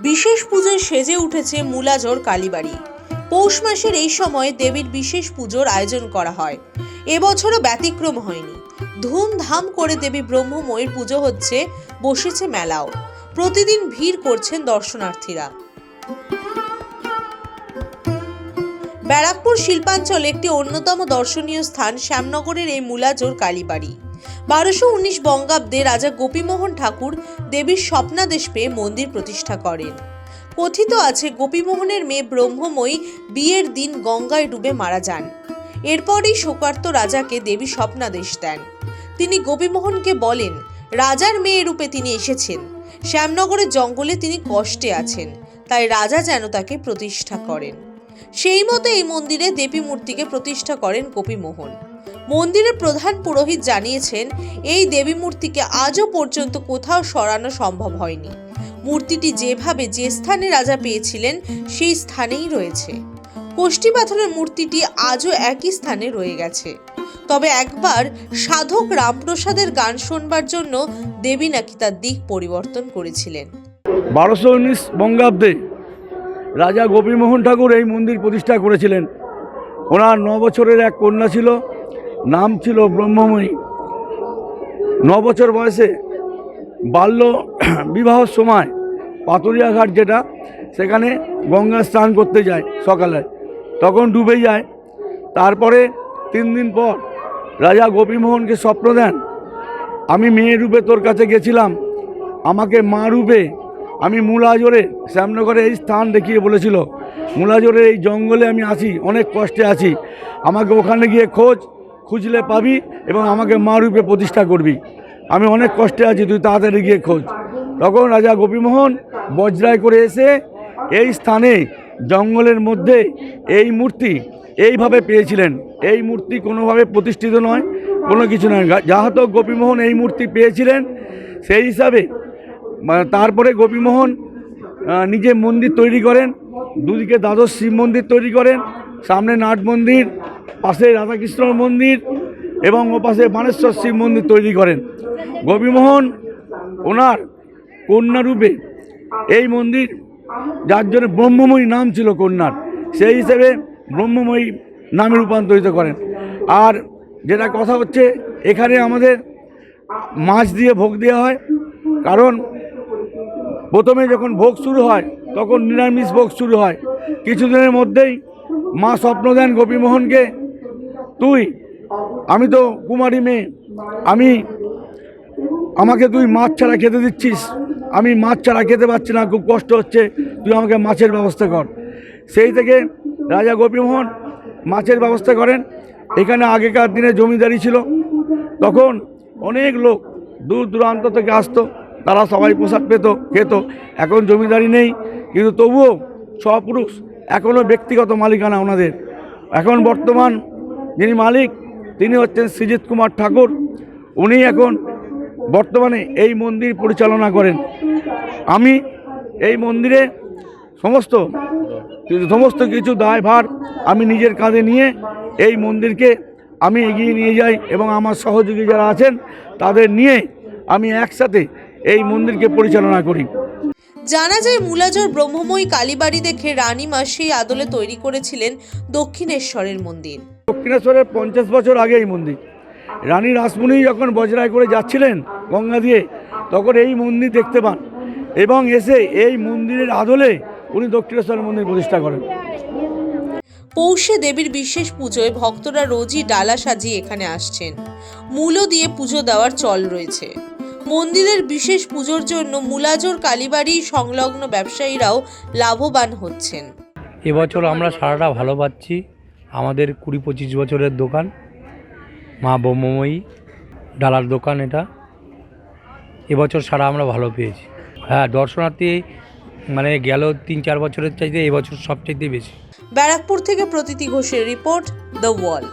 বিশেষ পুজোয় সেজে উঠেছে মুলাজোর কালীবাড়ি। পৌষ মাসের এই সময় দেবীর বিশেষ পুজোর আয়োজন করা হয়। এবছরও ব্যতিক্রম হয়নি। ধুমধাম করে দেবী ব্রহ্মময়ীর পুজো হচ্ছে, বসেছে মেলাও। প্রতিদিন ভিড় করছেন দর্শনার্থীরা। ব্যারাকপুর শিল্পাঞ্চলে একটি অন্যতম দর্শনীয় স্থান শ্যামনগরের এই মুলাজোর কালীবাড়ি। 1219 বঙ্গাব্দে রাজা গোপীমোহন ঠাকুর দেবীর স্বপ্নাদেশ পেয়ে মন্দির প্রতিষ্ঠা করেন। কথিত আছে গোপীমোহনের মেয়ে ব্রহ্মময়ী বিয়ের দিন গঙ্গায় ডুবে মারা যান। এরপরই শোকার্ত রাজাকে দেবী স্বপ্নাদেশ দেন। তিনি গোপীমোহনকে বলেন, রাজার মেয়ে রূপে তিনি এসেছেন, শ্যামনগরের জঙ্গলে তিনি কষ্টে আছেন, তাই রাজা যেন তাকে প্রতিষ্ঠা করেন। সেই মতো এই মন্দিরে দেবী মূর্তিকে প্রতিষ্ঠা করেন গোপীমোহন। মন্দিরের প্রধান পুরোহিত জানিয়েছেন, এই দেবী মূর্তিকে আজও পর্যন্ত কোথাও সরানো সম্ভব হয়নি। মূর্তিটি যেভাবে যে স্থানে রাজা পেয়েছিলেন সেই স্থানেই রয়েছে। কোষ্ঠী পাথরের মূর্তিটি আজও একই স্থানে রয়ে গেছে। তবে একবার সাধক রামপ্রসাদের গান শোনবার জন্য দেবী নাকি তার দিক পরিবর্তন করেছিলেন। 1219 বঙ্গাব্দে রাজা গোপীমোহন ঠাকুর এই মন্দির প্রতিষ্ঠা করেছিলেন। ওনার 9 বছরের এক কন্যা ছিল, নাম ছিল ব্রহ্মময়ী। 9 বছর বয়সে বাল্য বিবাহের সময় পাতুরিয়া ঘাট, যেটা সেখানে গঙ্গা স্নান করতে যায় সকালে, তখন ডুবে যায়। তারপরে 3 দিন পর রাজা গোপীমোহনকে স্বপ্ন দেন, আমি মেয়ে রূপে তোর কাছে গেছিলাম, আমাকে মা রূপে আমি মুলাজোরে শ্যামনগরে এই স্থান দেখিয়ে বলেছিল, মুলাজোরের এই জঙ্গলে আমি আছি, অনেক কষ্টে আছি, আমাকে ওখানে গিয়ে খুঁজলে পাবি এবং আমাকে মা রূপে প্রতিষ্ঠা করবি, আমি অনেক কষ্টে আছি, তুই তাড়াতাড়ি গিয়ে খোঁজ। তখন রাজা গোপীমোহন বজ্রায় করে এসে এই স্থানে জঙ্গলের মধ্যে এই মূর্তি এইভাবে পেয়েছিলেন। এই মূর্তি কোনোভাবে প্রতিষ্ঠিত নয়, কোনো কিছু নয়, যাহাতো গোপীমোহন এই মূর্তি পেয়েছিলেন সেই হিসাবে তারপরে গোপীমোহন নিজে মন্দির তৈরি করেন। দুদিকে দ্বাদশ শিব মন্দির তৈরি করেন, সামনে নাট মন্দির, পাশে রাধাকৃষ্ণ মন্দির এবং ওপাশে বানেশ্বর শিব মন্দির তৈরি করেন। গোপীমোহন ওনার কন্যারূপে এই মন্দির, যার জন্য ব্রহ্মময়ী নাম ছিল কন্যার, সেই হিসেবে ব্রহ্মময়ী নামে রূপান্তরিত করেন। আর যেটা কথা হচ্ছে, এখানে আমাদের মাছ দিয়ে ভোগ দেওয়া হয়, কারণ প্রথমে যখন ভোগ শুরু হয় তখন নিরামিষ ভোগ শুরু হয়। কিছুদিনের মধ্যেই মা স্বপ্ন দেন গোপীমোহনকে, আমি তো কুমারী মেয়ে, আমাকে তুই মাছ ছাড়া খেতে দিচ্ছিস, আমি মাছ ছাড়া খেতে পারছি না, খুব কষ্ট হচ্ছে, তুই আমাকে মাছের ব্যবস্থা কর। সেই থেকে রাজা গোপীমোহন মাছের ব্যবস্থা করেন। এখানে আগেকার দিনে জমিদারি ছিল, তখন অনেক লোক দূর দূরান্ত থেকে আসতো, তারা সবাই প্রসাদ পেত, খেত। এখন জমিদারি নেই, কিন্তু তবুও স্বপুরুষ এখনও ব্যক্তিগত মালিকানা ওনাদের। এখন বর্তমান যিনি মালিক তিনি হচ্ছেন শ্রীজিৎ কুমার ঠাকুর। উনি এখন বর্তমানে এই মন্দির পরিচালনা করেন। আমি এই মন্দিরে সমস্ত কিছু দায়ভার আমি নিজের কাঁধে নিয়ে এই মন্দিরকে আমি এগিয়ে নিয়ে যাই এবং আমার সহযোগী যারা আছেন তাদের নিয়ে আমি একসাথে এই মন্দিরকে পরিচালনা করি। জানা যায়, মুলাজোর ব্রহ্মময়ী কালীবাড়ি দেখে রানীমা সেই আদলে তৈরি করেছিলেন দক্ষিণেশ্বরের মন্দির। দক্ষিণেশ্বরের 50 বছর আগে এই মন্দির, রানী রাসমণি যখন বজরায় করে যাচ্ছিলেন গঙ্গা দিয়ে, তখন এই মন্দির দেখতে পান এবং এসে এই মন্দিরের আদলে উনি দক্ষিণেশ্বরের মন্দির প্রতিষ্ঠা করেন। পৌষে দেবীর বিশেষ পুজোয় ভক্তরা রোজই ডালা সাজিয়ে এখানে আসছেন। মূলো দিয়ে পুজো দেওয়ার চল রয়েছে। মন্দিরের বিশেষ পুজোর জন্য মুলাজোর কালীবাড়ি সংলগ্ন ব্যবসায়ীরাও লাভবান হচ্ছেন। এবছর আমরা সারাটা ভালো পাচ্ছি। আমাদের 20-25 বছরের দোকান, মা ব্রহ্মময়ী ডালার দোকান, এটা এবছর সারা আমরা ভালো পেয়েছি। হ্যাঁ, দর্শনার্থী মানে গেল 3-4 বছরের চাইতে এবছর সবচাইতে বেশি। ব্যারাকপুর থেকে প্রতীতি ঘোষের রিপোর্ট, দ্য ওয়াল।